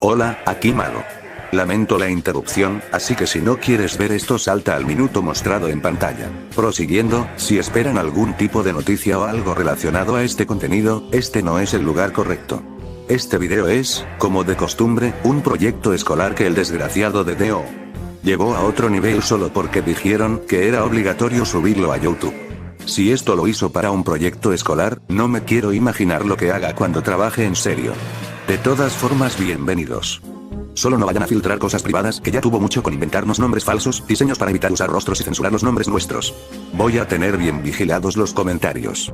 Hola, aquí Malo. Lamento la interrupción, así que si no quieres ver esto salta al minuto mostrado en pantalla. Prosiguiendo, si esperan algún tipo de noticia o algo relacionado a este contenido, este no es el lugar correcto. Este video es, como de costumbre, un proyecto escolar que el desgraciado de Deo llevó a otro nivel solo porque dijeron que era obligatorio subirlo a YouTube. Si esto lo hizo para un proyecto escolar, no me quiero imaginar lo que haga cuando trabaje en serio. De todas formas, bienvenidos. Solo no vayan a filtrar cosas privadas, que ya tuvo mucho con inventarnos nombres falsos, diseños para evitar usar rostros y censurar los nombres nuestros. Voy a tener bien vigilados los comentarios.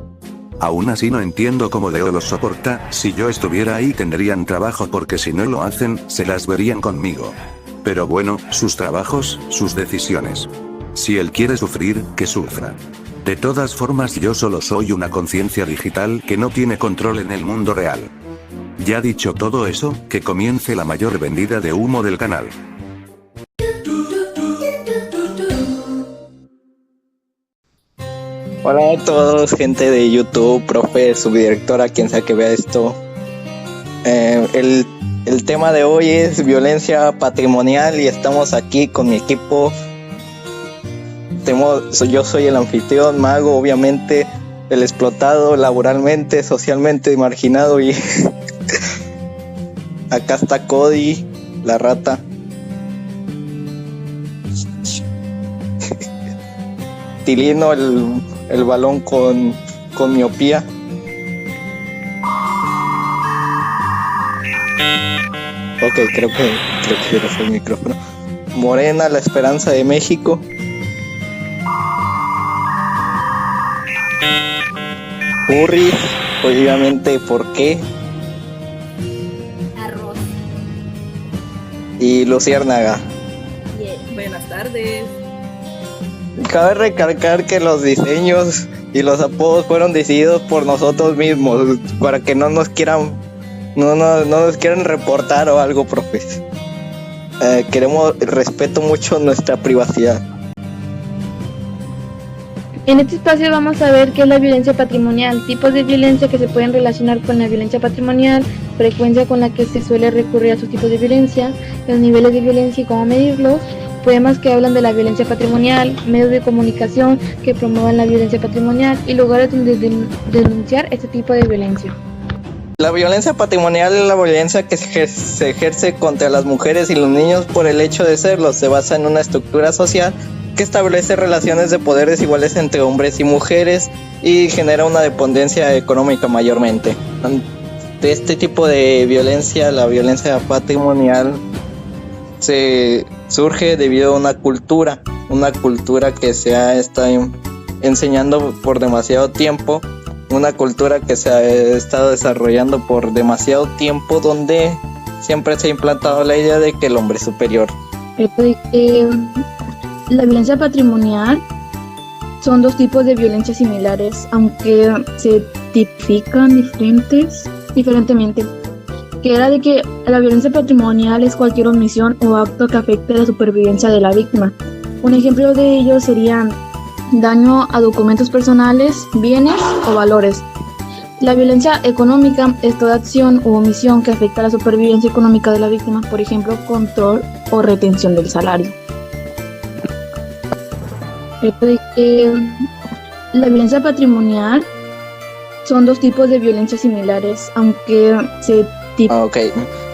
Aún así no entiendo cómo Deo los soporta. Si yo estuviera ahí tendrían trabajo porque si no lo hacen, se las verían conmigo. Pero bueno, sus trabajos, sus decisiones. Si él quiere sufrir, que sufra. De todas formas, yo solo soy una conciencia digital que no tiene control en el mundo real. Ya dicho todo eso, que comience la mayor vendida de humo del canal. Hola a todos, gente de YouTube, profe, subdirectora, quien sea que vea esto. El tema de hoy es violencia patrimonial y estamos aquí con mi equipo. Yo soy el anfitrión, Mago, obviamente, el explotado laboralmente, socialmente marginado y acá está Cody, la rata. Tilino, el balón con miopía. Ok, creo que era el micrófono. Morena, la esperanza de México. Curry, obviamente, ¿por qué? Arroz. Y Luciérnaga. Buenas tardes. Cabe recalcar que los diseños y los apodos fueron decididos por nosotros mismos, para que no nos quieran reportar o algo, profes. Respeto mucho nuestra privacidad. En este espacio vamos a ver qué es la violencia patrimonial, tipos de violencia que se pueden relacionar con la violencia patrimonial, frecuencia con la que se suele recurrir a sus tipos de violencia, los niveles de violencia y cómo medirlos, poemas que hablan de la violencia patrimonial, medios de comunicación que promuevan la violencia patrimonial y lugares donde denunciar este tipo de violencia. La violencia patrimonial es la violencia que se ejerce contra las mujeres y los niños por el hecho de serlo. Se basa en una estructura social que establece relaciones de poder desiguales entre hombres y mujeres y genera una dependencia económica mayormente. De este tipo de violencia, la violencia patrimonial se surge debido a una cultura que se ha estado enseñando por demasiado tiempo, una cultura que se ha estado desarrollando por demasiado tiempo, donde siempre se ha implantado la idea de que el hombre es superior. La violencia patrimonial son dos tipos de violencia similares, aunque se tipifican diferentemente. Que era de que la violencia patrimonial es cualquier omisión o acto que afecte la supervivencia de la víctima. Un ejemplo de ello sería daño a documentos personales, bienes o valores. La violencia económica es toda acción u omisión que afecta a la supervivencia económica de la víctima, por ejemplo, control o retención del salario. La violencia patrimonial son dos tipos de violencia similares, aunque se Ok,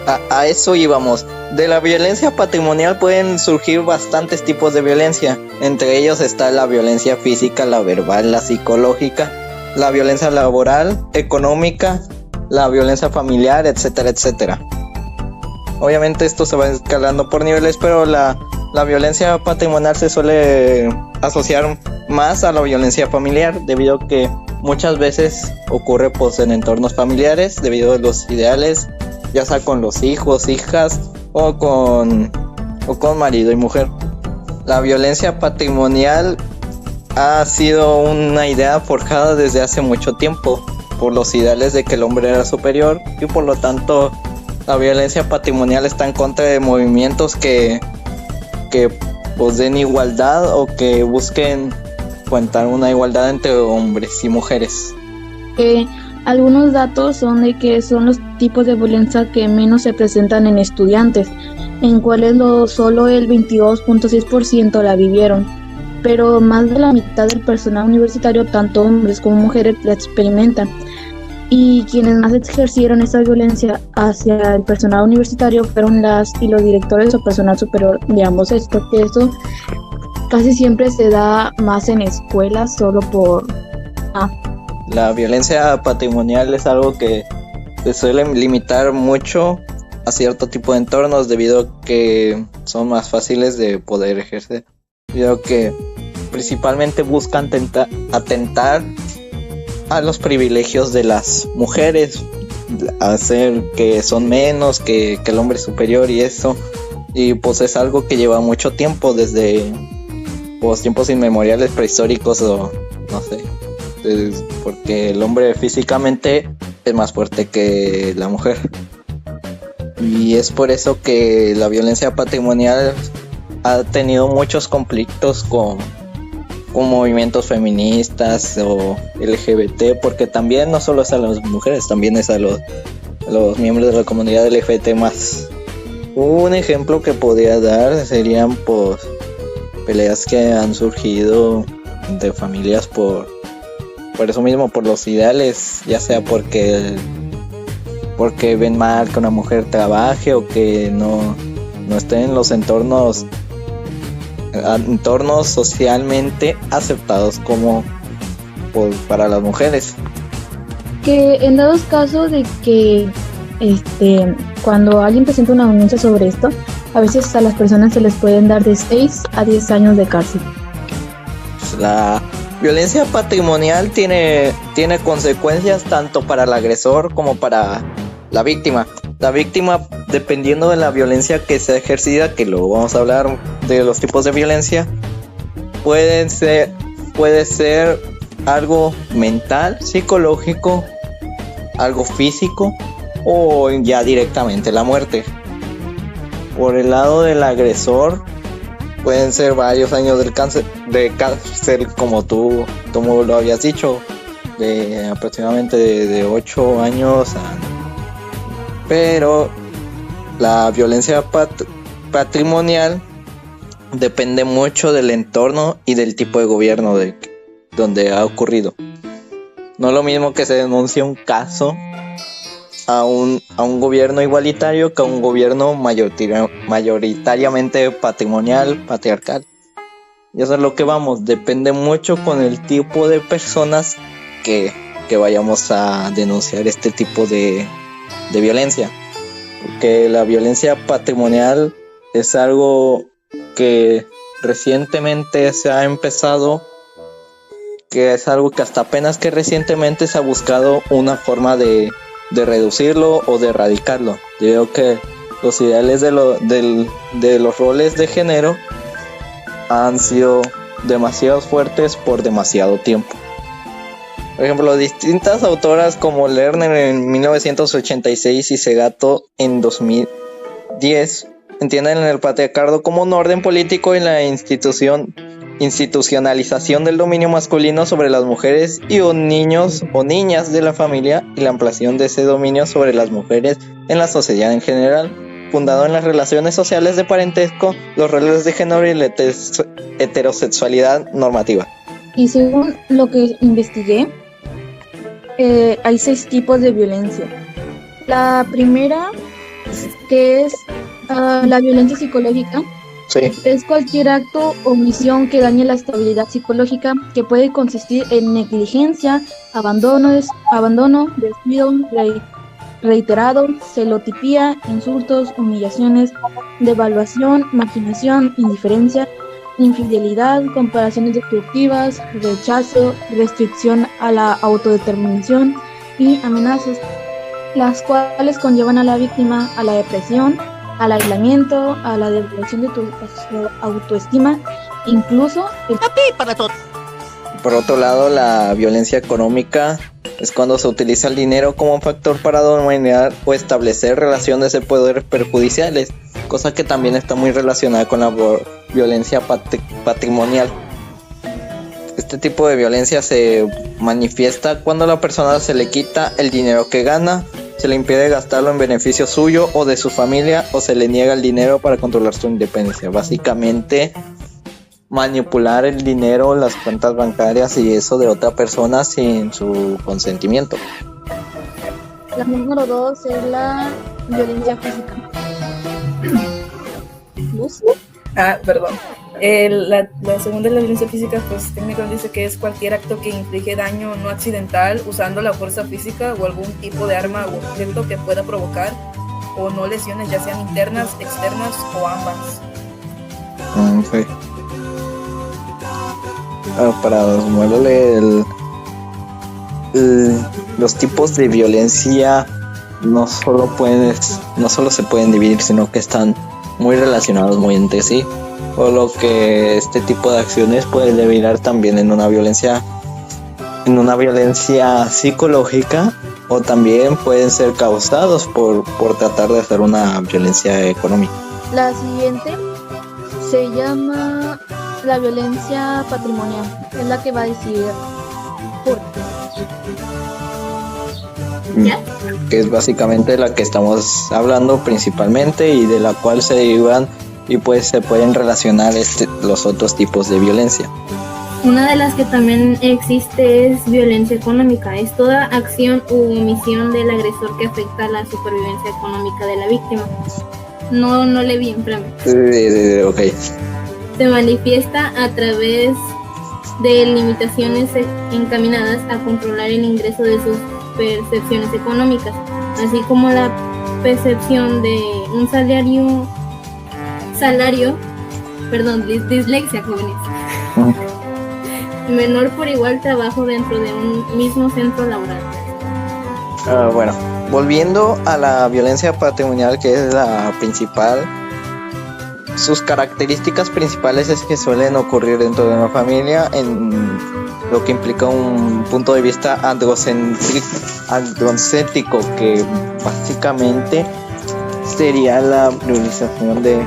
a eso íbamos. De la violencia patrimonial pueden surgir bastantes tipos de violencia. Entre ellos está la violencia física, la verbal, la psicológica, la violencia laboral, económica, la violencia familiar, etcétera, etcétera. Obviamente esto se va escalando por niveles, pero la violencia patrimonial se suele asociar más a la violencia familiar, debido a que muchas veces ocurre pues en entornos familiares, debido a los ideales, ya sea con los hijos, hijas o con marido y mujer. La violencia patrimonial ha sido una idea forjada desde hace mucho tiempo por los ideales de que el hombre era superior, y por lo tanto la violencia patrimonial está en contra de movimientos que pues den igualdad o que busquen fomentar una igualdad entre hombres y mujeres. Algunos datos son de que son los tipos de violencia que menos se presentan en estudiantes, en cuales solo el 22.6% la vivieron, pero más de la mitad del personal universitario, tanto hombres como mujeres, la experimentan. Y quienes más ejercieron esta violencia hacia el personal universitario fueron las y los directores o personal superior de ambos sexos, que eso casi siempre se da más en escuelas solo por... La violencia patrimonial es algo que se suele limitar mucho a cierto tipo de entornos debido a que son más fáciles de poder ejercer, debido a que principalmente buscan atentar a los privilegios de las mujeres, hacer que son menos que el hombre superior y eso, y pues es algo que lleva mucho tiempo, desde pues tiempos inmemoriales, prehistóricos o no sé, porque el hombre físicamente es más fuerte que la mujer, y es por eso que la violencia patrimonial ha tenido muchos conflictos con movimientos feministas o LGBT, porque también no solo es a las mujeres, también es a los miembros de la comunidad LGBT más. Un ejemplo que podría dar serían pues peleas que han surgido de familias por eso mismo, por los ideales, ya sea porque ven mal que una mujer trabaje o que no esté en los entornos socialmente aceptados como para las mujeres. Que en dados casos de que cuando alguien presenta una denuncia sobre esto, a veces a las personas se les pueden dar de 6 a 10 años de cárcel. La violencia patrimonial tiene consecuencias tanto para el agresor como para la víctima. La víctima, dependiendo de la violencia que sea ejercida, que luego vamos a hablar de los tipos de violencia, puede ser algo mental, psicológico, algo físico o ya directamente la muerte. Por el lado del agresor, pueden ser varios años de cárcel, como tú lo habías dicho, de aproximadamente de 8 años pero la violencia patrimonial depende mucho del entorno y del tipo de gobierno donde ha ocurrido. No es lo mismo que se denuncie un caso a un gobierno igualitario que a un gobierno mayoritariamente patrimonial, patriarcal. Y eso es lo que vamos, depende mucho con el tipo de personas que vayamos a denunciar este tipo de violencia, porque la violencia patrimonial es algo que recientemente se ha empezado, que es algo que hasta apenas que recientemente se ha buscado una forma de reducirlo o de erradicarlo. Yo creo que los ideales de los roles de género han sido demasiado fuertes por demasiado tiempo. Por ejemplo, distintas autoras como Lerner en 1986 y Segato en 2010 entienden el patriarcado como un orden político y la institucionalización del dominio masculino sobre las mujeres y o niños o niñas de la familia, y la ampliación de ese dominio sobre las mujeres en la sociedad en general, fundado en las relaciones sociales de parentesco, los roles de género y la heterosexualidad normativa. Y según lo que investigué, hay 6 tipos de violencia. La primera, que es la violencia psicológica, sí, es cualquier acto o omisión que dañe la estabilidad psicológica, que puede consistir en negligencia, abandono, descuido reiterado, celotipía, insultos, humillaciones, devaluación, marginación, indiferencia, infidelidad, comparaciones destructivas, rechazo, restricción a la autodeterminación y amenazas, las cuales conllevan a la víctima a la depresión, al aislamiento, a la devaluación de tu autoestima, incluso Por otro lado, la violencia económica es cuando se utiliza el dinero como un factor para dominar o establecer relaciones de poder perjudiciales, cosa que también está muy relacionada con la violencia patrimonial. Este tipo de violencia se manifiesta cuando a la persona se le quita el dinero que gana, se le impide gastarlo en beneficio suyo o de su familia, o se le niega el dinero para controlar su independencia. Básicamente, manipular el dinero, las cuentas bancarias y eso de otra persona sin su consentimiento. La número 2 es la violencia física. ¿Luz? Perdón. La segunda es la violencia física, pues técnicamente dice que es cualquier acto que inflige daño no accidental usando la fuerza física o algún tipo de arma o objeto que pueda provocar o no lesiones, ya sean internas, externas o ambas. Okay. Para moverle los tipos de violencia no solo se pueden dividir, sino que están muy relacionados muy entre sí, por lo que este tipo de acciones puede derivar también en una violencia psicológica, o también pueden ser causados por tratar de hacer una violencia económica. La siguiente se llama la violencia patrimonial, es la que va a decidir por qué. ¿Ya? Que es básicamente la que estamos hablando principalmente y de la cual se derivan y pues se pueden relacionar los otros tipos de violencia. Una de las que también existe es violencia económica. Es toda acción u omisión del agresor que afecta a la supervivencia económica de la víctima. No le vi en plan. Okay. Se manifiesta a través de limitaciones encaminadas a controlar el ingreso de sus percepciones económicas, así como la percepción de un salario, dislexia, jóvenes, menor por igual trabajo dentro de un mismo centro laboral. Bueno, volviendo a la violencia patrimonial, que es la principal, sus características principales es que suelen ocurrir dentro de una familia, en lo que implica un punto de vista androcéntrico, que básicamente sería la priorización de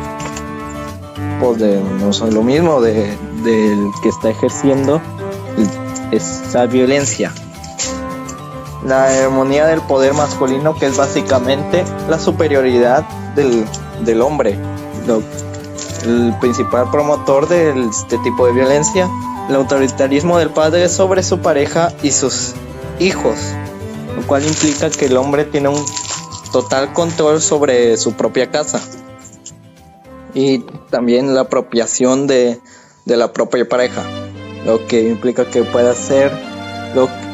no son lo mismo del que está ejerciendo esa violencia. La hegemonía del poder masculino, que es básicamente la superioridad del hombre, el principal promotor de este tipo de violencia. El autoritarismo del padre sobre su pareja y sus hijos, lo cual implica que el hombre tiene un total control sobre su propia casa, y también la apropiación de la propia pareja, lo que implica que puede hacer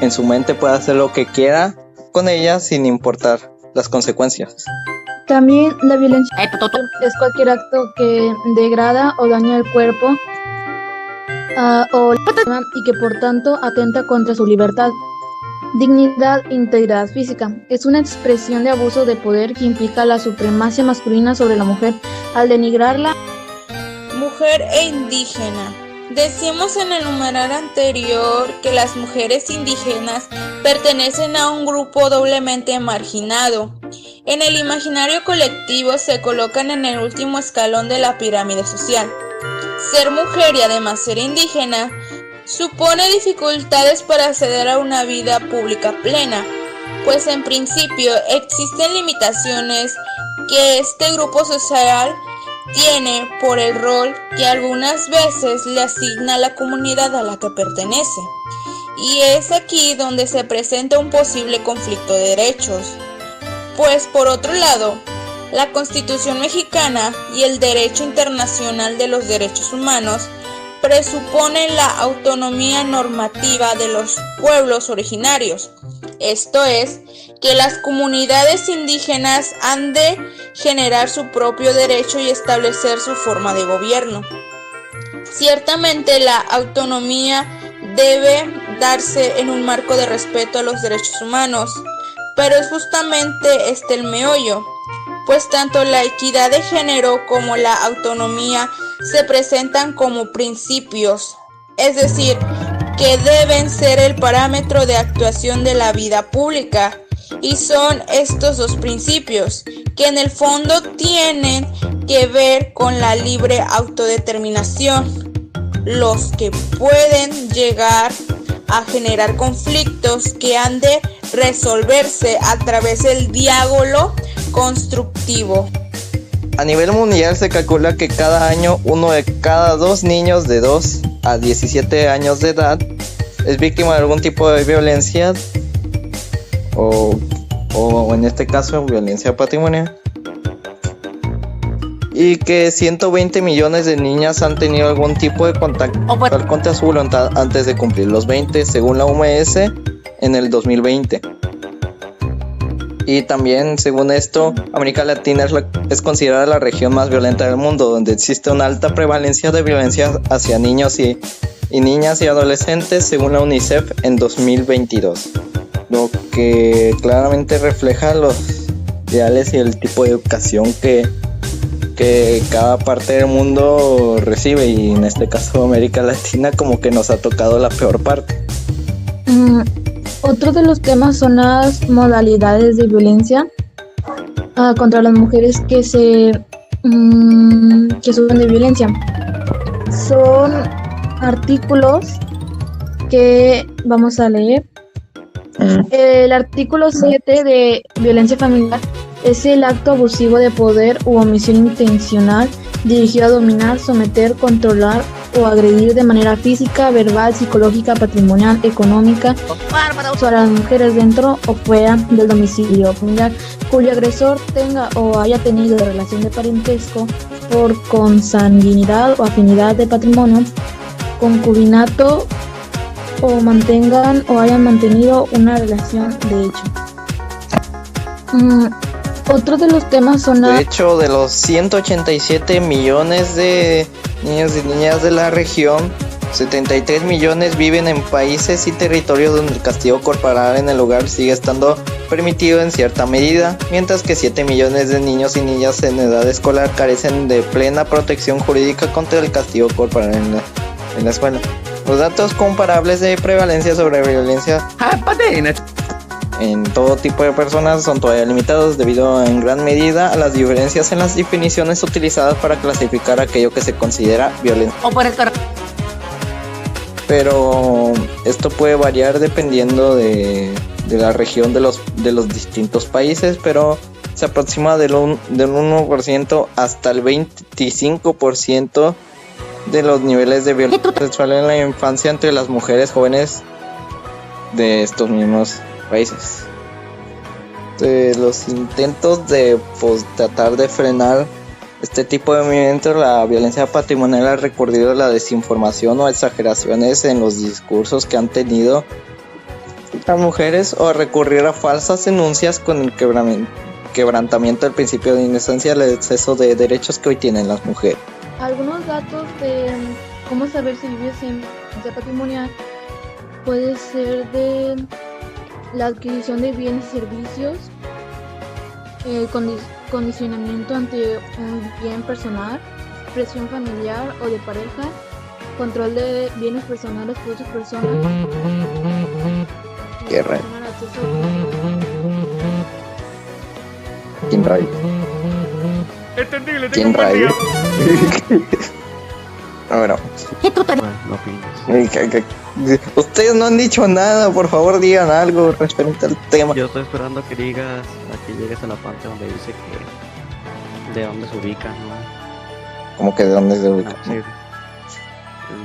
en su mente, puede hacer lo que quiera con ella sin importar las consecuencias. También la violencia es cualquier acto que degrada o daña el cuerpo y que por tanto atenta contra su libertad, dignidad e integridad física. Es una expresión de abuso de poder que implica la supremacía masculina sobre la mujer al denigrarla. Mujer e indígena. Decíamos en el numeral anterior que las mujeres indígenas pertenecen a un grupo doblemente marginado. En el imaginario colectivo se colocan en el último escalón de la pirámide social. Ser mujer y además ser indígena supone dificultades para acceder a una vida pública plena, pues en principio existen limitaciones que este grupo social tiene por el rol que algunas veces le asigna a la comunidad a la que pertenece. Y es aquí donde se presenta un posible conflicto de derechos. Pues por otro lado, la Constitución mexicana y el derecho internacional de los derechos humanos presuponen la autonomía normativa de los pueblos originarios. Esto es, que las comunidades indígenas han de generar su propio derecho y establecer su forma de gobierno. Ciertamente la autonomía debe darse en un marco de respeto a los derechos humanos, pero es justamente el meollo, pues tanto la equidad de género como la autonomía se presentan como principios, es decir, que deben ser el parámetro de actuación de la vida pública, y son estos dos principios que en el fondo tienen que ver con la libre autodeterminación. los que pueden llegar a generar conflictos que han de resolverse a través del diálogo constructivo. A nivel mundial se calcula que cada año 1 de cada 2 niños de 2 a 17 años de edad es víctima de algún tipo de violencia o en este caso violencia patrimonial, y que 120 millones de niñas han tenido algún tipo de contacto contra su voluntad antes de cumplir los 20, según la OMS en el 2020. Y también, según esto, América Latina es considerada la región más violenta del mundo, donde existe una alta prevalencia de violencia hacia niños y niñas y adolescentes, según la UNICEF en 2022. Lo que claramente refleja los ideales y el tipo de educación que cada parte del mundo recibe, y en este caso América Latina como que nos ha tocado la peor parte. Otro de los temas son las modalidades de violencia contra las mujeres que sufren de violencia. Son artículos que vamos a leer. El artículo 7 de violencia familiar es el acto abusivo de poder u omisión intencional dirigido a dominar, someter, controlar o agredir de manera física, verbal, psicológica, patrimonial, económica sobre las mujeres dentro o fuera del domicilio familiar, cuyo agresor tenga o haya tenido relación de parentesco por consanguinidad o afinidad de patrimonio, concubinato o mantengan o hayan mantenido una relación de hecho. Otro de los temas son De hecho, de los 187 millones de niños y niñas de la región, 73 millones viven en países y territorios donde el castigo corporal en el hogar sigue estando permitido en cierta medida, mientras que 7 millones de niños y niñas en edad escolar carecen de plena protección jurídica contra el castigo corporal en la escuela. Los datos comparables de prevalencia sobre violencia en todo tipo de personas son todavía limitados debido en gran medida a las diferencias en las definiciones utilizadas para clasificar aquello que se considera violencia. Pero esto puede variar dependiendo de la región de los distintos países, pero se aproxima del 1% hasta el 25% de los niveles de violencia sexual en la infancia entre las mujeres jóvenes de estos mismos países. De los intentos de tratar de frenar este tipo de movimientos, la violencia patrimonial ha recurrido a la desinformación o exageraciones en los discursos que han tenido las mujeres, o a recurrir a falsas denuncias con el quebrantamiento del principio de inocencia y el exceso de derechos que hoy tienen las mujeres. algunos datos de cómo saber si vives en violencia patrimonial. Puede ser de la adquisición de bienes y servicios, el condicionamiento ante un bien personal, presión familiar o de pareja, control de bienes personales por otras personas. Qué raro. ¿Quién rayo? ¿Quién rayo? Bueno. Ustedes no han dicho nada, por favor digan algo referente al tema. Yo estoy esperando que digas, a que llegues a la parte donde dice que de dónde se ubican, ¿no? ¿Cómo que de dónde se ubican? Sí,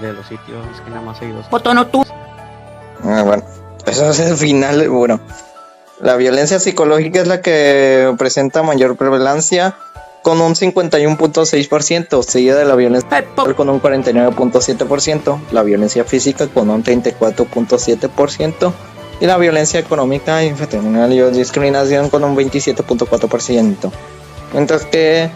de los sitios que nada más hay dos. Bueno, eso es el final. Bueno, la violencia psicológica es la que presenta mayor prevalencia, con un 51.6%, seguida de la violencia sexual con un 49.7%, la violencia física con un 34.7% y la violencia económica, patrimonial y discriminación con un 27.4%. Mientras que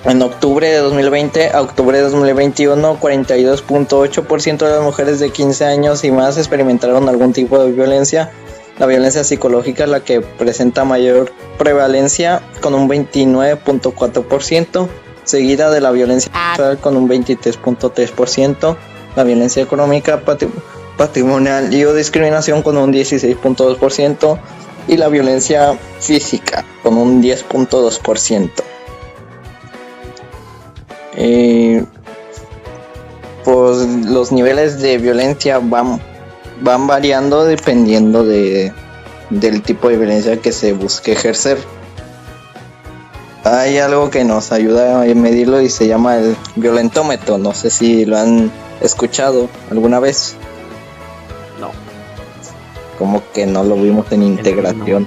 en octubre de 2020 a octubre de 2021, 42.8% de las mujeres de 15 años y más experimentaron algún tipo de violencia. La violencia psicológica es la que presenta mayor prevalencia con un 29.4%, seguida de la violencia sexual con un 23.3%, la violencia económica, patrimonial y o discriminación con un 16.2% y la violencia física con un 10.2%. Pues los niveles de violencia van variando dependiendo del tipo de violencia que se busque ejercer. Hay algo que nos ayuda a medirlo y se llama el violentómetro. No sé si lo han escuchado alguna vez. No. Como que no lo vimos en integración.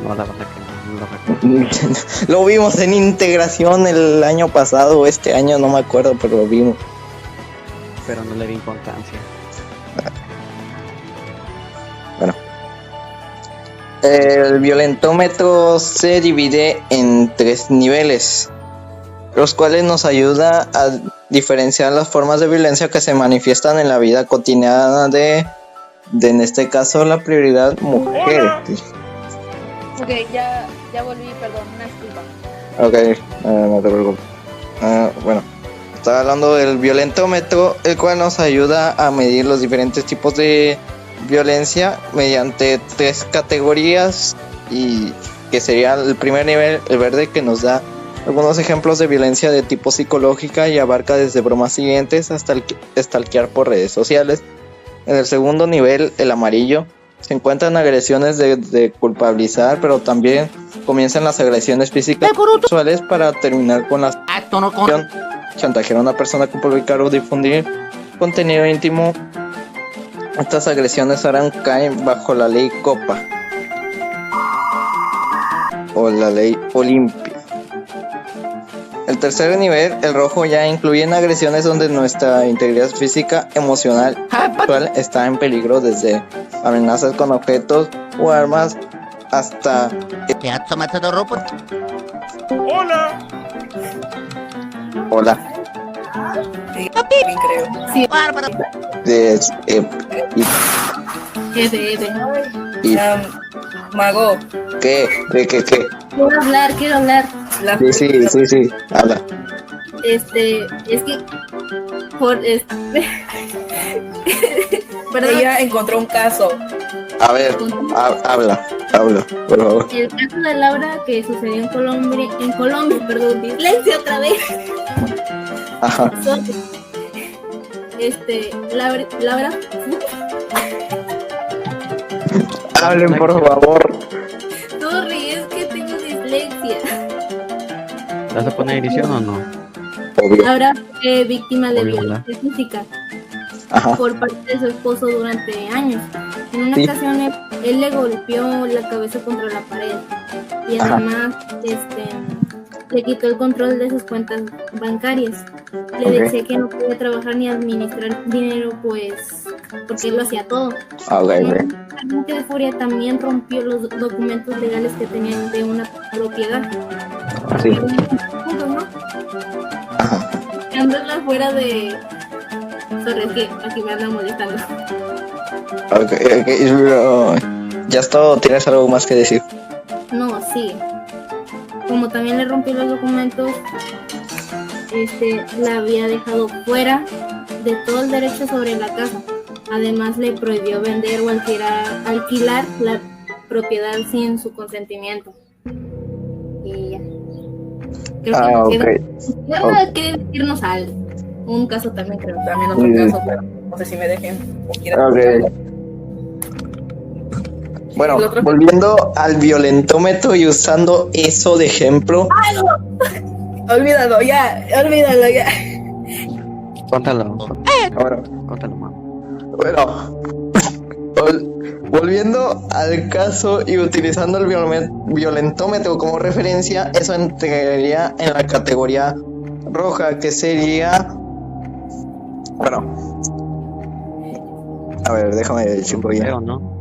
No, la verdad que no lo recuerdo. Lo vimos en integración el año pasado o este año, no me acuerdo, pero lo vimos. Pero no le di importancia. Bueno. El violentómetro se divide en 3 niveles, los cuales nos ayuda a diferenciar las formas de violencia que se manifiestan en la vida cotidiana de en este caso la prioridad mujer. Ok, ya volví, perdón, una disculpa. Ok, no te preocupes. Bueno, estaba hablando del violentómetro, el cual nos ayuda a medir los diferentes tipos de violencia mediante 3 categorías, y que sería el primer nivel, el verde, que nos da algunos ejemplos de violencia de tipo psicológica y abarca desde bromas siguientes hasta stalkear por redes sociales. En el segundo nivel, el amarillo, se encuentran agresiones de culpabilizar, pero también comienzan las agresiones físicas y sexuales para terminar con la chantajear a una persona con publicar o difundir contenido íntimo. Estas agresiones ahora caen bajo la ley Copa o la ley Olimpia. El tercer nivel, el rojo, ya incluyen agresiones donde nuestra integridad física, emocional y sexual está en peligro, desde amenazas con objetos o armas hasta... Hola. Sí, creo. Sí, Mago. ¿Qué? Quiero hablar. Sí, habla. Es que perdón. Ella encontró un caso. A ver, habla, por favor. El caso de Laura que sucedió en Colombia, perdón, dislexia otra vez. Ajá. Laura. Hablen, por favor. Sorry, es que tengo dislexia. ¿Vas a poner edición o no? Obvio. Laura fue víctima de Obvio, violencia física Ajá. por parte de su esposo durante años. En una ocasión él le golpeó la cabeza contra la pared y además le quitó el control de sus cuentas bancarias. Le decía que no podía trabajar ni administrar dinero, pues porque él lo hacía todo. De furia también rompió los documentos legales que tenían de una propiedad. Así. ¿No? Andarla fuera de... Sorry, es que aquí me andan molestando. Ok. Ya es todo, ¿tienes algo más que decir? No, sí. Como también le rompió los documentos, la había dejado fuera de todo el derecho sobre la casa. Además le prohibió vender o alquilar la propiedad sin su consentimiento. Y ya. Creo que quiere decirnos algo. Un caso también, creo. También otro caso, pero no sé si me dejen o quieran. Okay. Bueno, volviendo al violentómetro y usando eso de ejemplo. Olvídalo ya. Cuéntalo. Bueno, Cuéntalo, mamá. Bueno, volviendo al caso y utilizando el violentómetro como referencia, eso entraría en la categoría roja, que sería... Bueno, a ver, déjame decir por Creo, ¿no?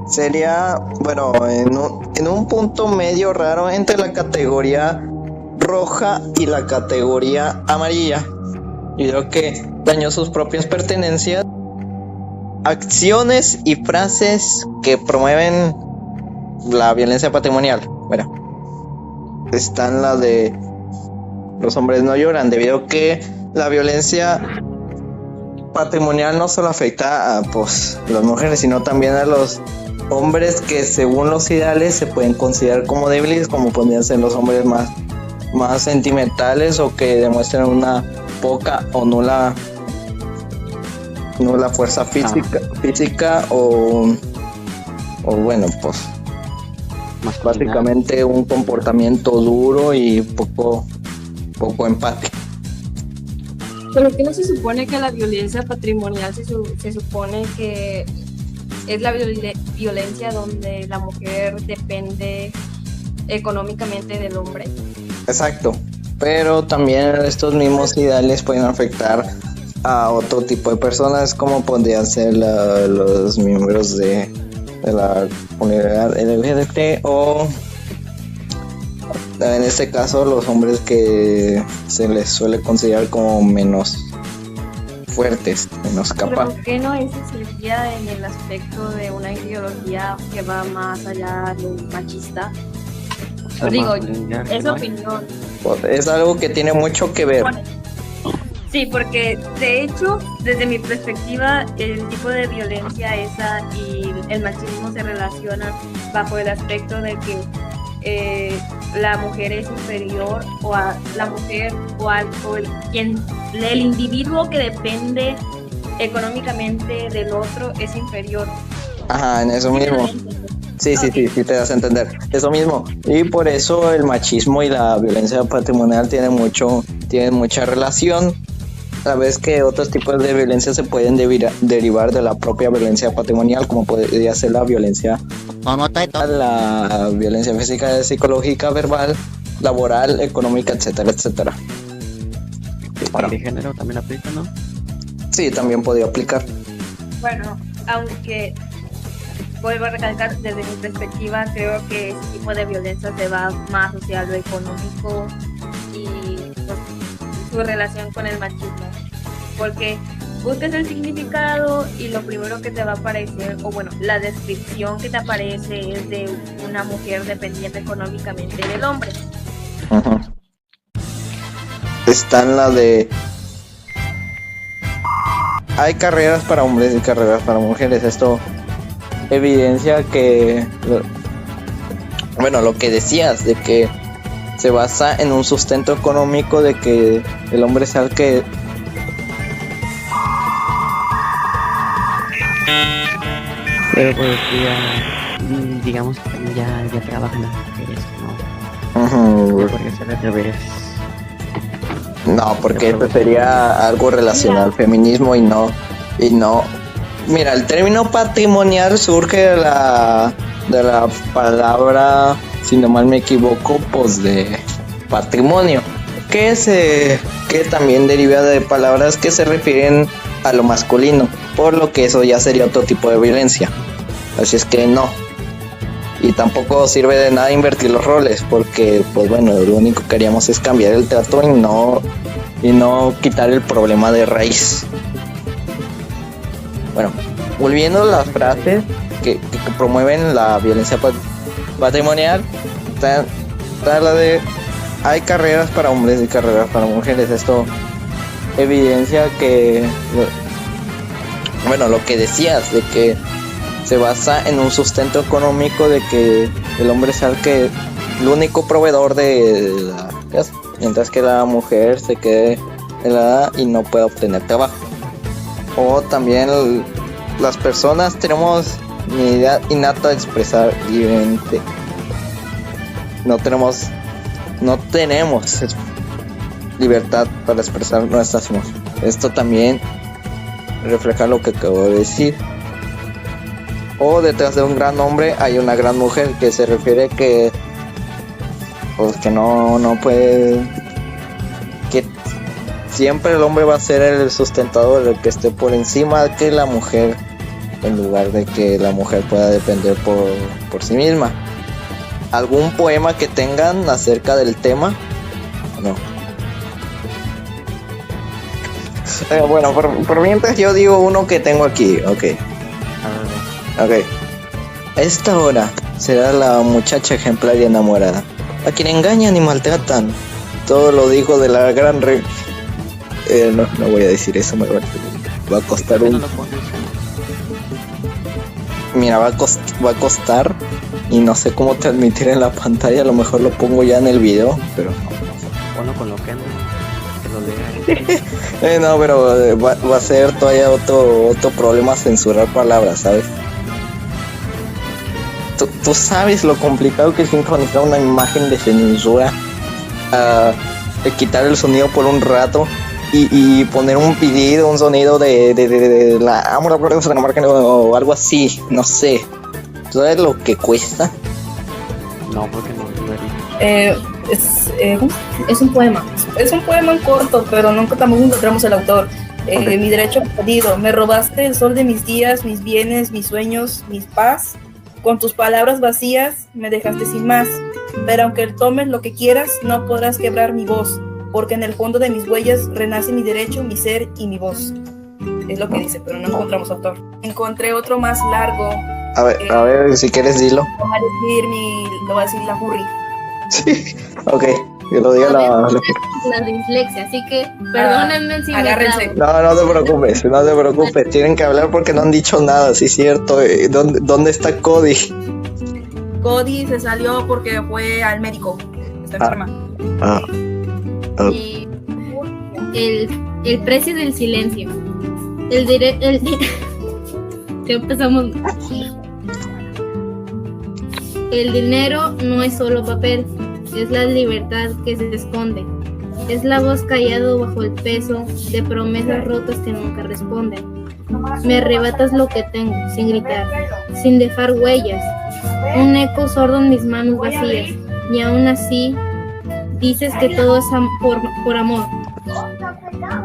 Sería, bueno, en un punto medio raro entre la categoría roja y la categoría amarilla. Y creo que dañó sus propias pertenencias, acciones y frases que promueven la violencia patrimonial. Bueno, están las de los hombres no lloran, debido a que la violencia patrimonial no solo afecta a las mujeres, sino también a los hombres que según los ideales se pueden considerar como débiles, como podrían ser los hombres más sentimentales o que demuestran una poca o nula no la fuerza física o bueno, pues básicamente un comportamiento duro y poco empático. Pero que no se supone que la violencia patrimonial se supone que es la violencia donde la mujer depende económicamente del hombre. Exacto, pero también estos mismos ideales pueden afectar a otro tipo de personas, como podrían ser los miembros de la comunidad LGBT o en este caso los hombres que se les suele considerar como menos fuertes, menos capaces. ¿Por qué no ese sería en el aspecto de una ideología que va más allá de lo machista? Digo, es opinión. Es algo que tiene mucho que ver. Sí, porque de hecho, desde mi perspectiva, el tipo de violencia esa y el machismo se relacionan bajo el aspecto de que la mujer es inferior o a la mujer el individuo que depende económicamente del otro es inferior. Ajá, en eso mismo. Sí, te das a entender. Eso mismo. Y por eso el machismo y la violencia patrimonial tienen mucha relación. A veces que otros tipos de violencia se pueden derivar de la propia violencia patrimonial, como podría ser la violencia física, psicológica, verbal, laboral, económica, etcétera, etcétera. ¿El de género también aplica, no? Sí, también podría aplicar. Bueno, aunque vuelvo a recalcar, desde mi perspectiva, creo que ese tipo de violencia se va más hacia lo económico y pues, su relación con el machismo, porque buscas el significado y lo primero que te va a aparecer, o bueno, la descripción que te aparece es de una mujer dependiente económicamente del hombre. Uh-huh. Está en la de hay carreras para hombres y carreras para mujeres. Esto evidencia que, bueno, lo que decías de que se basa en un sustento económico, de que el hombre sea el que pero pues ya digamos que ya trabajan las mujeres, ¿no? Uh-huh. Porque se al revés. No, porque eso sería algo relacionado al feminismo y no. Mira, el término patrimonial surge de la palabra, si no mal me equivoco, pues de patrimonio, que también deriva de palabras que se refieren a lo masculino, por lo que eso ya sería otro tipo de violencia. Así es que no. Y tampoco sirve de nada invertir los roles, porque pues bueno, lo único que haríamos es cambiar el trato y no quitar el problema de raíz. Bueno, volviendo a las frases que promueven la violencia patrimonial, está la de hay carreras para hombres y carreras para mujeres. Esto evidencia que, bueno, lo que decías, de que se basa en un sustento económico, de que el hombre sea el único proveedor de la casa, mientras que la mujer se quede en la edad y no pueda obtener trabajo. O también las personas tenemos idea innata de expresar libremente. No tenemos libertad para expresar nuestras emociones. Esto también refleja lo que acabo de decir. O detrás de un gran hombre hay una gran mujer, que se refiere que pues que no puede, que siempre el hombre va a ser el sustentador, el que esté por encima que la mujer, en lugar de que la mujer pueda depender por sí misma. ¿Algún poema que tengan acerca del tema? No. Bueno, por mientras yo digo uno que tengo aquí, ok. A esta hora será la muchacha ejemplar y enamorada, a quien engañan y maltratan. Todo lo dijo de la gran no voy a decir eso, me va a costar un... Mira, va a costar y no sé cómo transmitir en la pantalla. A lo mejor lo pongo ya en el video, pero no. Ponlo con lo que anda. que lo lea. No, pero va a ser todavía otro problema censurar palabras, ¿sabes? Tú sabes lo complicado que es sincronizar una imagen de censura, de quitar el sonido por un rato y poner un pedido, un sonido de la o algo así, no sé. ¿Sabes lo que cuesta? No, porque no Es un poema. Es un poema en corto, pero nunca tampoco encontramos el autor. Okay. Mi derecho perdido. Me robaste el sol de mis días, mis bienes, mis sueños, mis paz. Con tus palabras vacías me dejaste sin más. Pero aunque tomes lo que quieras, no podrás quebrar mi voz, porque en el fondo de mis huellas renace mi derecho, mi ser y mi voz. Es lo que dice, pero no encontramos autor. Encontré otro más largo. A ver, si quieres dilo. Lo va a decir la Furry. Sí, ok, que lo diga la... La dislexia, así que perdónenme si agárrense. me trabo. No te preocupes, tienen que hablar porque no han dicho nada, sí es cierto. ¿Dónde está Cody? Cody se salió porque fue al médico. Está enferma. El precio del silencio. Que empezamos. El dinero no es solo papel, es la libertad que se esconde. Es la voz callada bajo el peso de promesas rotas que nunca responden. Me arrebatas lo que tengo, sin gritar, sin dejar huellas. Un eco sordo en mis manos vacías, y aún así dices que todo es por amor.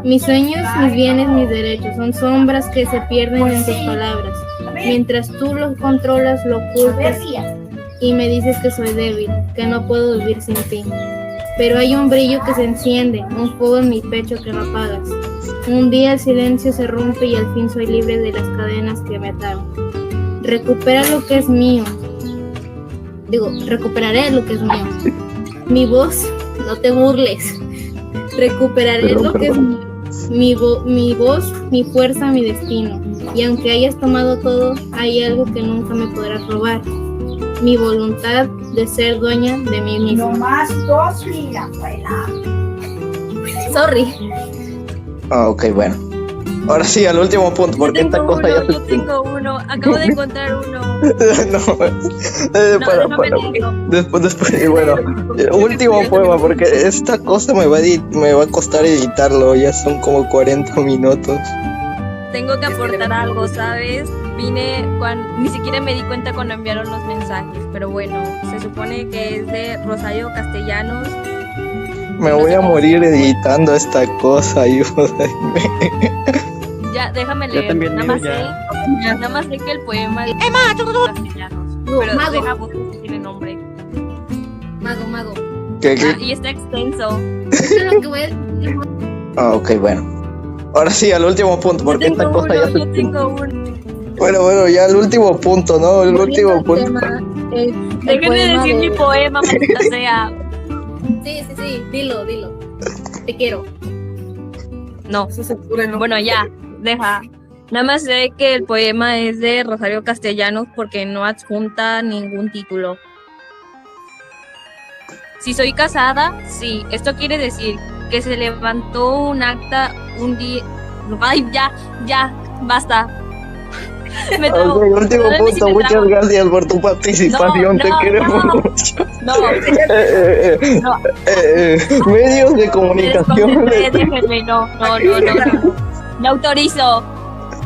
Mis sueños, mis bienes, mis derechos son sombras que se pierden en tus palabras. Mientras tú lo controlas, lo ocultas y me dices que soy débil, que no puedo vivir sin ti. Pero hay un brillo que se enciende, un fuego en mi pecho que no apagas. Un día el silencio se rompe y al fin soy libre de las cadenas que me ataron. Recupera lo que es mío. Recuperaré lo que es mío. Mi voz, no te burles. Recuperaré lo que es mío. Mi voz, mi fuerza, mi destino. Y aunque hayas tomado todo, hay algo que nunca me podrás robar. Mi voluntad de ser dueña de mí misma. No más dos, mira, abuela. Sorry. Ok, bueno. Ahora sí, al último punto, porque esta cosa ya se... Yo tengo uno, acabo de encontrar uno. Después, bueno, último poema, porque esta cosa me va a costar editarlo, ya son como 40 minutos. Tengo que aportar algo, ¿sabes? Vine ni siquiera me di cuenta cuando enviaron los mensajes, pero bueno, se supone que es de Rosario Castellanos. Me voy a morir editando esta cosa, ayúdame. Ya, déjame leer. Nada más sé que el poema es de Castellanos. Pero Mago. deja vos que tiene nombre. Mago. ¿Qué? Y está extenso. Eso es lo que voy a decir. Ok, bueno. Ahora sí, al último punto, porque esta cosa ya se... Yo tengo uno. Bueno, ya el último punto, ¿no? El último punto. Déjenme decir mi poema, maldita sea. Sí, dilo. Te quiero. No. Bueno, ya, deja. Nada más sé que el poema es de Rosario Castellanos porque no adjunta ningún título. Si soy casada, sí. Esto quiere decir que se levantó un acta un día... Ay, ya, basta. Me trabo. Okay, último punto, muchas gracias por tu participación, te queremos mucho. Medios de comunicación. Déjenme, no. No autorizo.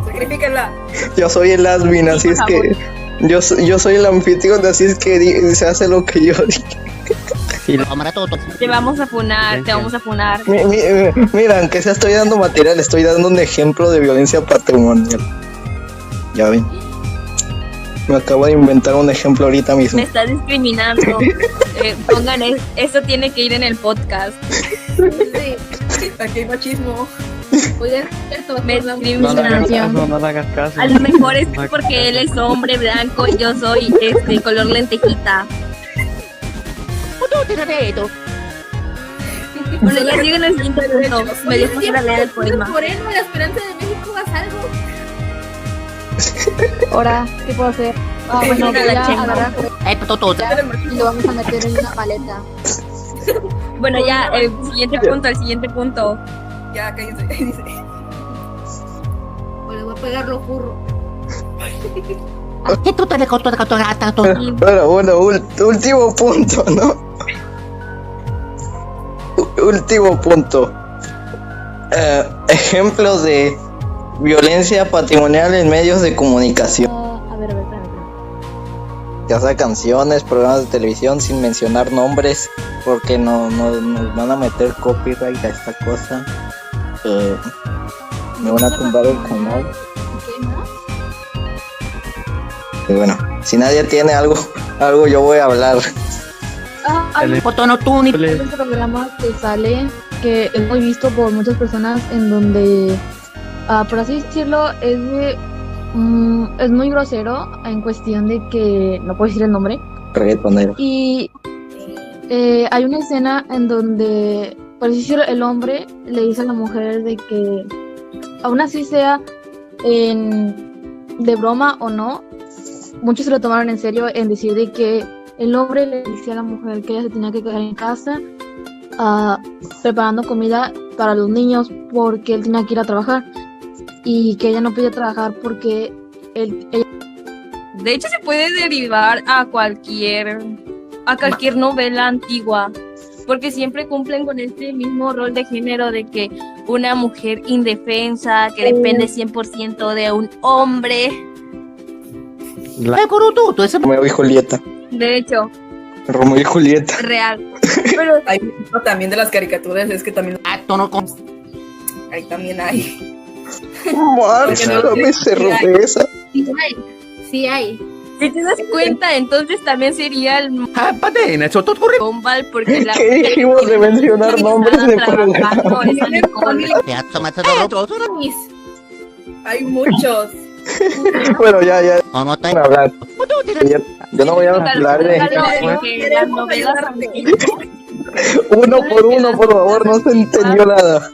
Sacrifíquenla. Yo soy el admin, así es que yo soy el anfitrión, así es que se hace lo que yo digo. Te vamos a funar. Mira, aunque sea estoy dando material, estoy dando un ejemplo de violencia patrimonial. Ya ven. Me acabo de inventar un ejemplo ahorita mismo. Me está discriminando. Pongan esto tiene que ir en el podcast. Sí, aquí hay machismo. Me discriminan. No le hagas caso. A lo mejor es porque él es hombre blanco y yo soy color lentejita. Bueno, ya siguen el siguiente punto. Me dijo que era leer el poema. Moreno, la esperanza de México, haz algo. Ahora, ¿qué puedo hacer? Bueno, voy a agarrar y lo vamos a meter en una maleta. Bueno, ya, el siguiente punto. Ya, cállense. Dice. O le voy a pegar los burros. Bueno, último punto, ¿no? Último punto. Ejemplos de violencia patrimonial en medios de comunicación. A ver, espérame. Ya sea canciones, programas de televisión, sin mencionar nombres, porque no nos van a meter copyright a esta cosa. Me van a tumbar el canal. ¿Qué más? Y bueno, si nadie tiene algo yo voy a hablar. Hay un programa que sale que es muy visto por muchas personas en donde, por así decirlo, es muy grosero en cuestión de que no puedo decir el nombre. Reggaetonero. Y hay una escena en donde, por así decirlo, el hombre le dice a la mujer de que, aún así sea de broma o no, muchos se lo tomaron en serio en decir de que el hombre le decía a la mujer que ella se tenía que quedar en casa preparando comida para los niños porque él tenía que ir a trabajar y que ella no podía trabajar porque ella... De hecho, se puede derivar a cualquier novela antigua, porque siempre cumplen con este mismo rol de género de que una mujer indefensa que depende 100% de un hombre. Romeo y Julieta. De hecho, Romeo y Julieta. real. Pero Hay también de las caricaturas, es que también. Ahí también hay. Me cerró esa. Sí hay. si te das cuenta, entonces también sería el Bombal, porque la ¿Qué dijimos de mencionar nombres de programa? Hay muchos. Bueno, ya. Hablar. Yo no voy a hablar de las novelas uno por uno, por favor, no se entendió nada.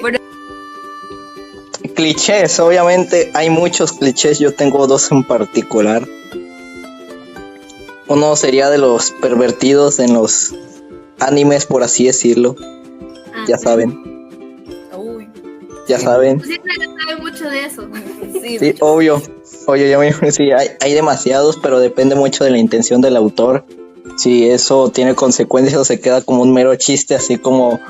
Bueno, Clichés, obviamente hay muchos clichés, yo tengo dos en particular. Uno sería de los pervertidos en los animes, por así decirlo. Ya saben. uy, Ya saben. Sí, sabe mucho de eso. Sí, obvio, sí, hay demasiados, pero depende mucho de la intención del autor. Si eso tiene consecuencias o se queda como un mero chiste, así como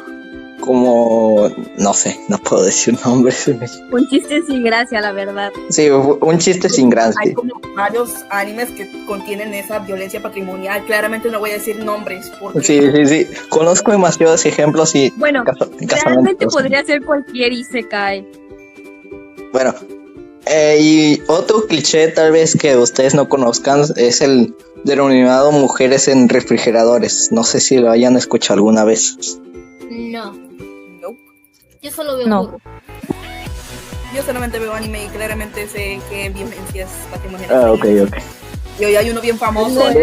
no sé, no puedo decir nombres. un chiste sin gracia, la verdad. Sí, un chiste sin gracia. hay como varios animes que contienen esa violencia patrimonial. Claramente no voy a decir nombres porque Sí. Conozco demasiados ejemplos y Bueno, casamientos. realmente podría ser cualquier isekai. Bueno, y otro cliché tal vez que ustedes no conozcan es el denominado mujeres en refrigeradores. No sé si lo hayan escuchado alguna vez. No, nope. yo solo veo No. burro. Yo solamente veo anime y claramente sé que violencias patrimoniales. Ok. Y hay uno bien famoso. No,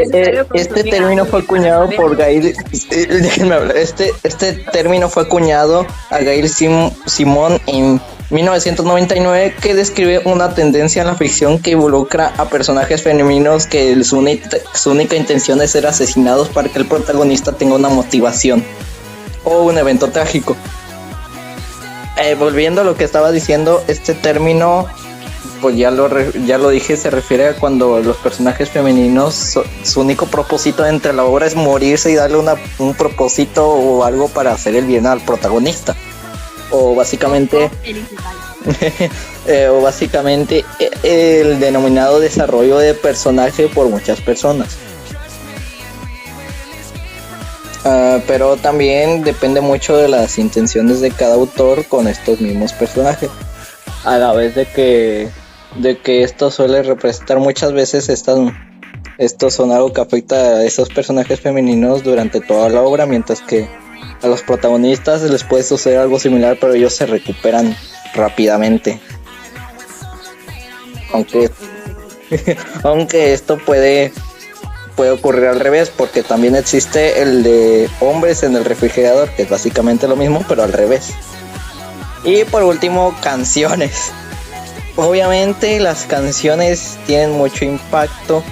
Este término fue acuñado por Gail. Déjenme hablar. Este término fue acuñado a Gail Simón en 1999, que describe una tendencia en la ficción que involucra a personajes femeninos que su única intención es ser asesinados para que el protagonista tenga una motivación o un evento trágico. Volviendo a lo que estaba diciendo, este término, pues ya lo dije, se refiere a cuando los personajes femeninos su único propósito entre la obra es morirse y darle un propósito o algo para hacer el bien al protagonista, o básicamente el denominado desarrollo de personaje por muchas personas. Pero también depende mucho de las intenciones de cada autor con estos mismos personajes, a la vez de que esto suele representar muchas veces estos son algo que afecta a esos personajes femeninos durante toda la obra, mientras que a los protagonistas les puede suceder algo similar, pero ellos se recuperan rápidamente, aunque esto puede ocurrir al revés, porque también existe el de hombres en el refrigerador, que es básicamente lo mismo, pero al revés. Y por último, canciones. Obviamente las canciones tienen mucho impacto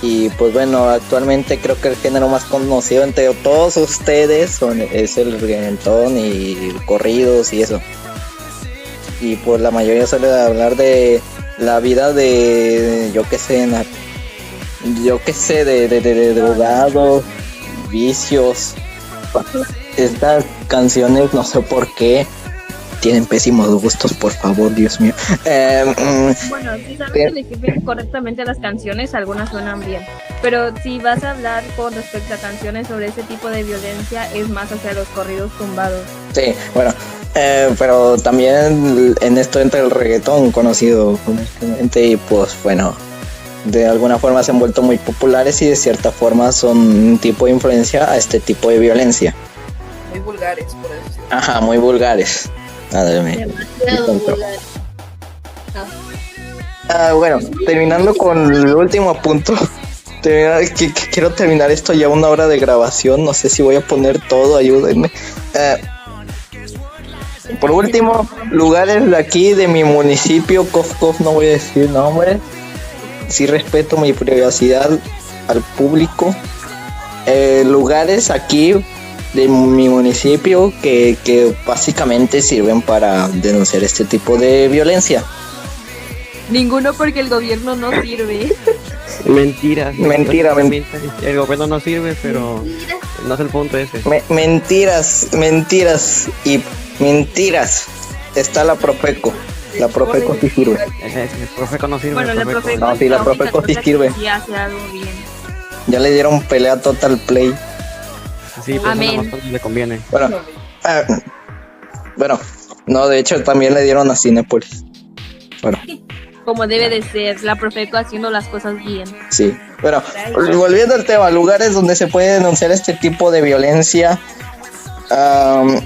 Y pues bueno, actualmente creo que el género más conocido entre todos ustedes es el reggaetón y corridos y eso. Y pues la mayoría suele hablar de la vida de, yo qué sé, de drogados, vicios. Estas canciones, no sé por qué, tienen pésimos gustos, por favor, Dios mío. Bueno, si sabes elegir correctamente las canciones, algunas suenan bien. Pero si vas a hablar con respecto a canciones sobre ese tipo de violencia, es más hacia los corridos tumbados. Sí, bueno, pero también en esto entra el reggaetón conocido comercialmente y pues bueno, de alguna forma se han vuelto muy populares y de cierta forma son un tipo de influencia a este tipo de violencia. Muy vulgares, por eso. Sí. Ajá, muy vulgares. Demasiado vulgar. Bueno, terminando con el último punto. Quiero terminar esto ya 1 hora de grabación. No sé si voy a poner todo, ayúdenme. Por último, lugares de aquí de mi municipio, no voy a decir nombres. Sí respeto mi privacidad al público. Lugares aquí de mi municipio que básicamente sirven para denunciar este tipo de violencia. Ninguno, porque el gobierno no sirve. Mentira. El gobierno no sirve, pero no es el punto ese. Mentiras. Está la Profeco. La Profeco sí sirve. El Profeco no sirve. Bueno, la Profeco no, sí, la Profeco sí sirve. Sí hace algo bien. Ya le dieron pelea a Total Play. Sí, pues nada más cuando le conviene. Bueno, no, de hecho también le dieron a Cinépolis. Bueno. Como debe de ser, la Profeco haciendo las cosas bien. Sí, bueno, volviendo al tema, lugares donde se puede denunciar este tipo de violencia.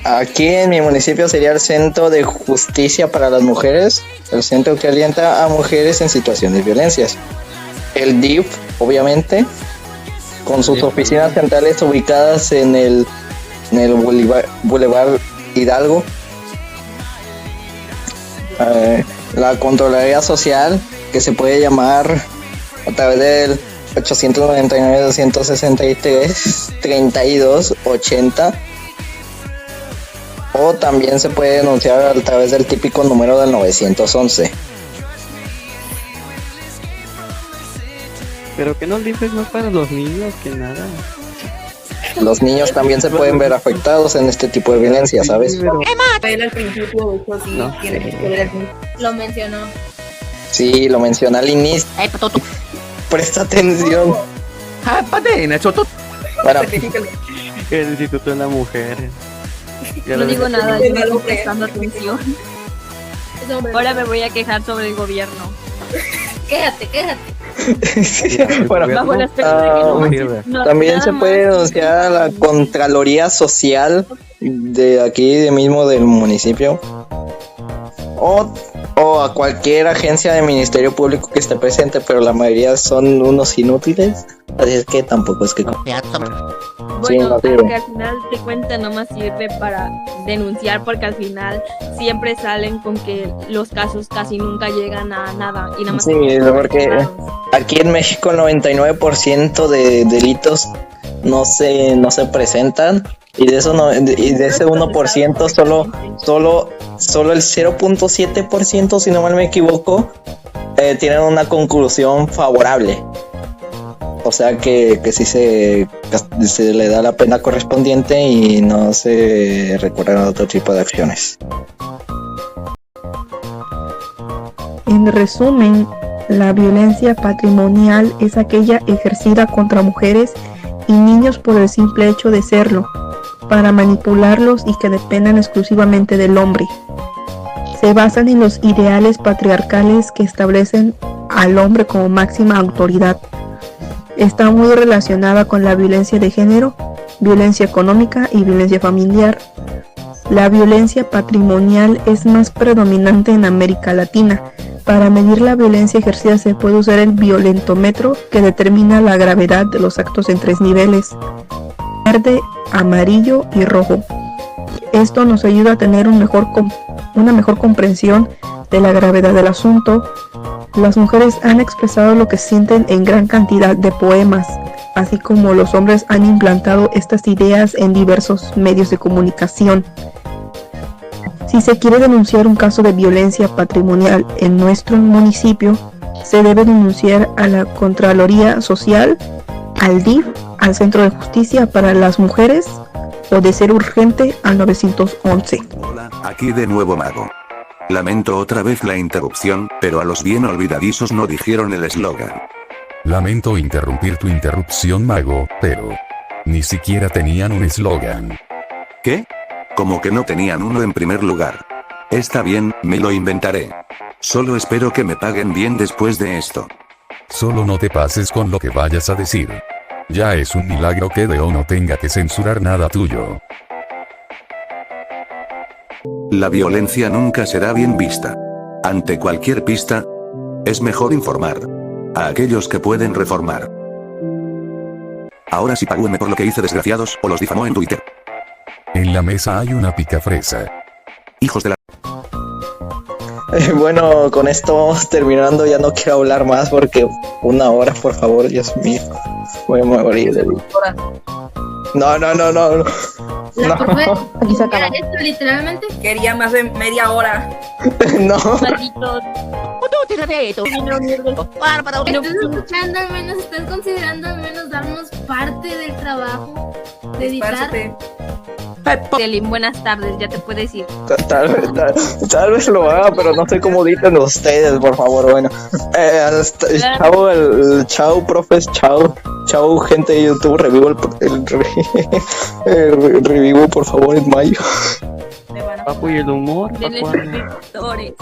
Aquí en mi municipio sería el Centro de Justicia para las Mujeres, el centro que alienta a mujeres en situaciones de violencias. El DIF, obviamente, con sus oficinas centrales ubicadas en el Boulevard Hidalgo. La Contraloría Social, que se puede llamar a través del 899-263-3280, o también se puede denunciar a través del típico número del 911. Pero que no dices más para los niños que nada. Los niños también se pueden ver afectados en este tipo de violencia, ¿sabes? Él al principio, de hecho, sí, No, tiene sí. que ver al principio. Lo mencionó. Sí, lo menciona al inicio. Presta atención. Bueno, El Instituto de la Mujer. Ya No lo digo dije. nada, yo no estoy prestando atención. Ahora me voy a quejar sobre el gobierno. Quéjate. bueno, Bajo el aspecto de que no sirve. también nada se puede más denunciar a la Contraloría Social de aquí de mismo del municipio o a cualquier agencia de Ministerio Público que esté presente, pero la mayoría son unos inútiles, así es que tampoco es que sí, Bueno, no sirve. aunque al final de cuentas nomás sirve para denunciar, porque al final siempre salen con que los casos casi nunca llegan a nada y nada más. Sí, porque aquí en México el 99% de delitos no se presentan, y de eso y de ese 1% solo el 0.7%, si no mal me equivoco, tienen una conclusión favorable. O sea que sí se le da la pena correspondiente y no se recurren a otro tipo de acciones. En resumen, la violencia patrimonial es aquella ejercida contra mujeres y niños por el simple hecho de serlo, para manipularlos y que dependan exclusivamente del hombre. Se basan en los ideales patriarcales que establecen al hombre como máxima autoridad. Está muy relacionada con la violencia de género, violencia económica y violencia familiar. La violencia patrimonial es más predominante en América Latina. Para medir la violencia ejercida se puede usar el violentómetro, que determina la gravedad de los actos en 3 niveles: verde, amarillo y rojo. Esto nos ayuda a tener una mejor comprensión de la gravedad del asunto. Las mujeres han expresado lo que sienten en gran cantidad de poemas, así como los hombres han implantado estas ideas en diversos medios de comunicación. Si se quiere denunciar un caso de violencia patrimonial en nuestro municipio, se debe denunciar a la Contraloría Social, al DIF, al Centro de Justicia para las Mujeres, o de ser urgente al 911. Hola, aquí de nuevo Mago. Lamento otra vez la interrupción, pero a los bien olvidadizos no dijeron el eslogan. Lamento interrumpir tu interrupción, Mago, pero ni siquiera tenían un eslogan. ¿Qué? Como que no tenían uno en primer lugar. Está bien, me lo inventaré. Solo espero que me paguen bien después de esto. Solo no te pases con lo que vayas a decir. Ya es un milagro que Deo no tenga que censurar nada tuyo. La violencia nunca será bien vista. Ante cualquier pista, es mejor informar a aquellos que pueden reformar. Ahora sí pagúenme por lo que hice, desgraciados, o los difamó en Twitter. En la mesa hay una picafresa. Hijos de la... Bueno, con esto vamos terminando. Ya no quiero hablar más porque 1 hora, por favor, Dios mío. Voy a morir de... No. La profe, Aquí se acaba. esto literalmente. Quería más de media hora. No. Malditos. ¿Estás escuchando al menos? ¿Estás considerando al menos darnos parte del trabajo de editar? Dispársate. Telin, buenas tardes, ya te puedes ir. Tal vez lo haga, pero no sé cómo dicen ustedes, por favor. Bueno, chao, profes, chao, gente de YouTube. Revivo el revivo, por favor, en mayo. Me van a Papu, ¿y el humor? de ¿Pa' cuándo? suscriptores.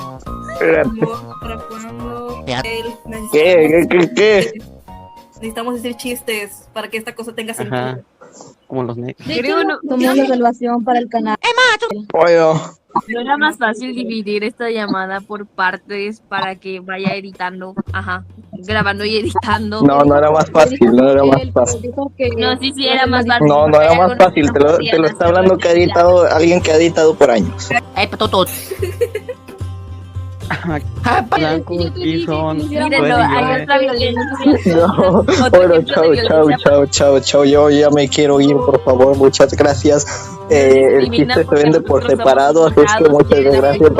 ¿Para cuándo? ¿Qué? Necesitamos decir chistes para que esta cosa tenga sentido. Ajá. Como los negros. De hecho, Creo no- Tomó la evaluación para el canal. Bueno, ¿No era más fácil dividir esta llamada por partes para que vaya editando? Ajá, grabando y editando. no era más fácil, no era más fácil. No, sí, era más fácil. No era más fácil, te lo está hablando que ha editado alguien que ha editado por años. Blanco y son. Mírenlo, hay otra violencia. No, Otro bueno, ejemplo de violencia. chao, yo ya me quiero ir, por favor, muchas gracias. El chiste se vende por separado, así es que muchas gracias.